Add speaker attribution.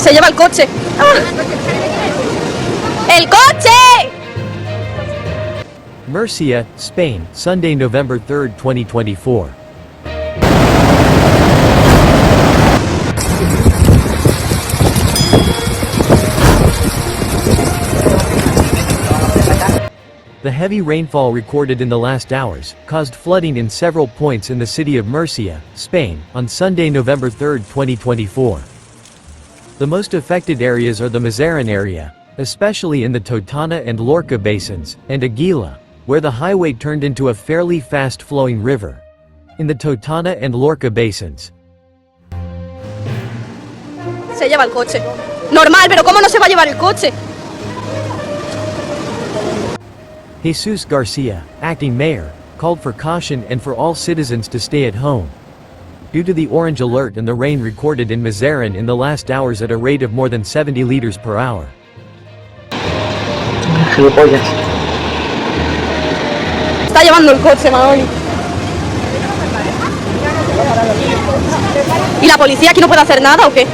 Speaker 1: Se lleva el coche. ¡Ah! ¡El coche!
Speaker 2: Murcia, Spain, Sunday, November 3, 2024. The heavy rainfall recorded in the last hours caused flooding in several points in the city of Murcia, Spain, on Sunday, November 3, 2024. The most affected areas are the Mazarrón area, especially in the Totana and Lorca basins, and Águilas, where the highway turned into a fairly fast-flowing river. In the Totana and Lorca basins.
Speaker 1: Se lleva el coche. Normal, pero ¿cómo no se va a llevar el coche?
Speaker 2: Jesús García, acting mayor, called for caution and for all citizens to stay at home, due to the orange alert and the rain recorded in Mazarrón in the last hours at a rate of more than 70 liters per hour.
Speaker 1: Está llevando el coche, Manoli. ¿Y la policía aquí no puede hacer nada o qué?